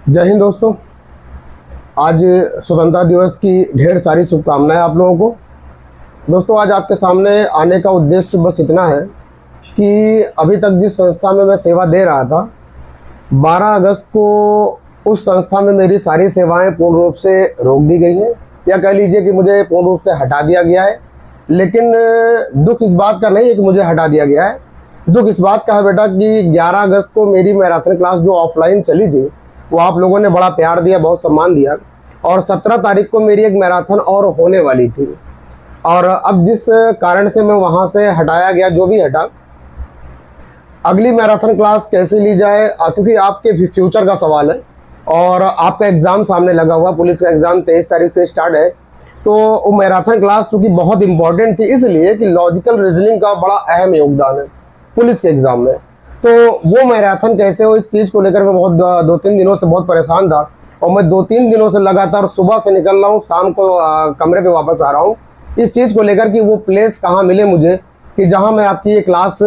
जय हिंद दोस्तों। आज स्वतंत्रता दिवस की ढेर सारी शुभकामनाएं आप लोगों को। दोस्तों, आज आपके सामने आने का उद्देश्य बस इतना है कि अभी तक जिस संस्था में मैं सेवा दे रहा था, 12 अगस्त को उस संस्था में मेरी सारी सेवाएं पूर्ण रूप से रोक दी गई हैं, या कह लीजिए कि मुझे पूर्ण रूप से हटा दिया गया है। लेकिन दुख इस बात का नहीं है कि मुझे हटा दिया गया है। दुख इस बात का है बेटा कि 11 अगस्त को मेरी मैराथन क्लास जो ऑफलाइन चली थी, वो आप लोगों ने बड़ा प्यार दिया, बहुत सम्मान दिया। और 17 तारीख को मेरी एक मैराथन और होने वाली थी। और अब जिस कारण से मैं वहाँ से हटाया गया, जो भी हटा, अगली मैराथन क्लास कैसे ली जाए, क्योंकि आपके फ्यूचर का सवाल है और आपका एग्ज़ाम सामने लगा हुआ। पुलिस का एग्ज़ाम 23 तारीख से स्टार्ट है। तो वो मैराथन क्लास चूँकि बहुत इंपॉर्टेंट थी, इसलिए कि लॉजिकल रीजनिंग का बड़ा अहम योगदान है पुलिस के एग्ज़ाम में। तो वो मैराथन कैसे हो, इस चीज़ को लेकर मैं बहुत 2-3 दिनों से बहुत परेशान था। और मैं 2-3 दिनों से लगातार सुबह से निकल रहा हूँ, शाम को कमरे पे वापस आ रहा हूँ, इस चीज़ को लेकर कि वो प्लेस कहाँ मिले मुझे कि जहाँ मैं आपकी ये क्लास,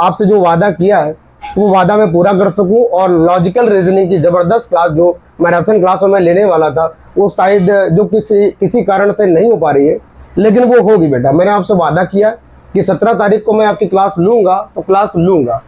आपसे जो वादा किया है वो वादा मैं पूरा कर सकूँ। और लॉजिकल रीजनिंग की ज़बरदस्त क्लास जो मैराथन क्लास में मैं लेने वाला था, वो शायद जो किसी कारण से नहीं हो पा रही है, लेकिन वो होगी बेटा। मैंने आपसे वादा किया कि 17 तारीख को मैं आपकी क्लास लूँगा, तो क्लास लूँगा।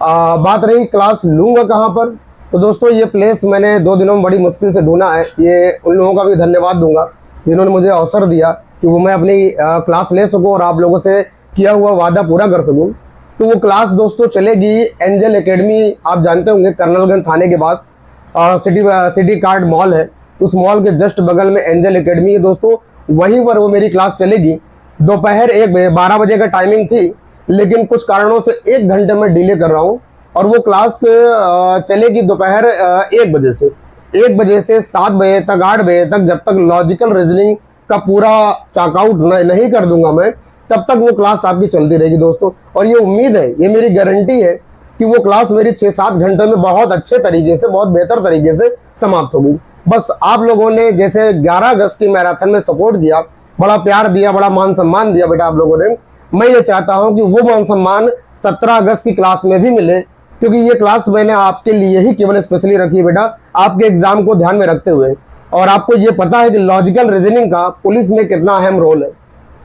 बात रही क्लास लूँगा कहाँ पर, तो दोस्तों ये प्लेस मैंने 2 दिनों में बड़ी मुश्किल से ढूंढा है। ये उन लोगों का भी धन्यवाद दूंगा जिन्होंने मुझे अवसर दिया कि वो मैं अपनी क्लास ले सकूं और आप लोगों से किया हुआ वादा पूरा कर सकूं। तो वो क्लास दोस्तों चलेगी एंजल एकेडमी, आप जानते होंगे, कर्नलगंज थाने के पास सिटी कार्ड मॉल है, उस मॉल के जस्ट बगल में एंजल एकेडमी है दोस्तों। वहीं पर वो मेरी क्लास चलेगी। दोपहर 1 बजे, 12 बजे का टाइमिंग थी, लेकिन कुछ कारणों से 1 घंटे में डिले कर रहा हूँ। और वो क्लास चलेगी दोपहर 1 बजे से 7 बजे तक, 8 बजे तक, जब तक लॉजिकल रीजनिंग का पूरा चॉकआउट नहीं कर दूंगा मैं, तब तक वो क्लास आपकी चलती रहेगी दोस्तों। और ये उम्मीद है, ये मेरी गारंटी है कि वो क्लास मेरी 6-7 घंटे में बहुत अच्छे तरीके से, बहुत बेहतर तरीके से समाप्त होगी। बस आप लोगों ने जैसे 11 अगस्त की मैराथन में सपोर्ट किया, बड़ा प्यार दिया, बड़ा मान सम्मान दिया बेटा आप लोगों ने, मैं ये चाहता हूं कि वो मान सम्मान 17 अगस्त की क्लास में भी मिले, क्योंकि ये क्लास मैंने आपके लिए ही केवल स्पेशली रखी है बेटा, आपके एग्जाम को ध्यान में रखते हुए। और आपको ये पता है कि लॉजिकल रीजनिंग का पुलिस में कितना अहम रोल है।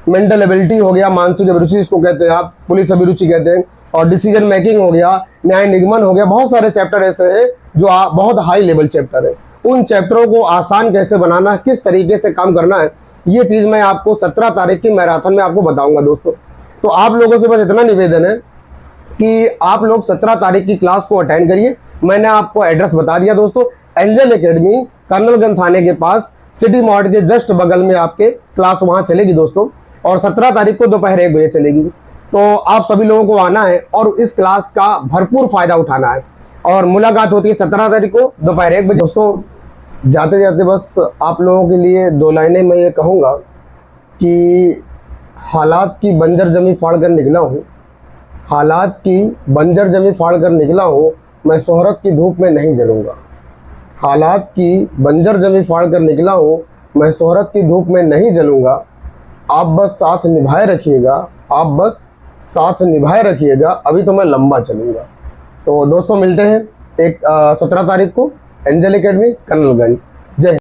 मेंटल एबिलिटी हो गया, मानसिक अभिरुचि इसको कहते हैं, आप पुलिस अभिरुचि कहते हैं, और डिसीजन मेकिंग हो गया, न्याय निगमन हो गया, बहुत सारे चैप्टर ऐसे हैं जो बहुत हाई लेवल चैप्टर है। उन चैप्टरों को आसान कैसे बनाना है, किस तरीके से काम करना है, ये चीज़ मैं आपको 17 तारीख की मैराथन में आपको बताऊंगा दोस्तों। तो आप लोगों से बस इतना निवेदन है कि आप लोग 17 तारीख की क्लास को अटेंड करिए। मैंने आपको एड्रेस बता दिया दोस्तों, एंजल एकेडमी, कर्नलगंज थाने के पास, सिटी मॉल के जस्ट बगल में आपके क्लास वहां चलेगी दोस्तों। और 17 तारीख को दोपहर 1 बजे चलेगी। तो आप सभी लोगों को आना है और इस क्लास का भरपूर फायदा उठाना है। और मुलाकात होती है 17 तारीख को दोपहर 1 बजे। दोस्तों, जाते जाते बस आप लोगों के लिए 2 लाइनें मैं ये कहूँगा कि हालात की बंजर जमी फाड़ कर निकला हूँ, हालात की बंजर जमी फाड़ कर निकला हूँ, मैं शोहरत की धूप में नहीं जलूँगा। हालात की बंजर जमी फाड़ कर निकला हूँ, मैं शोहरत की धूप में नहीं जलूँगा। आप बस साथ निभाए रखिएगा, आप बस साथ निभाए रखिएगा, अभी तो मैं लंबा चलूँगा। तो दोस्तों मिलते हैं 17 तारीख को एंजल एकेडमी, कर्नलगंज।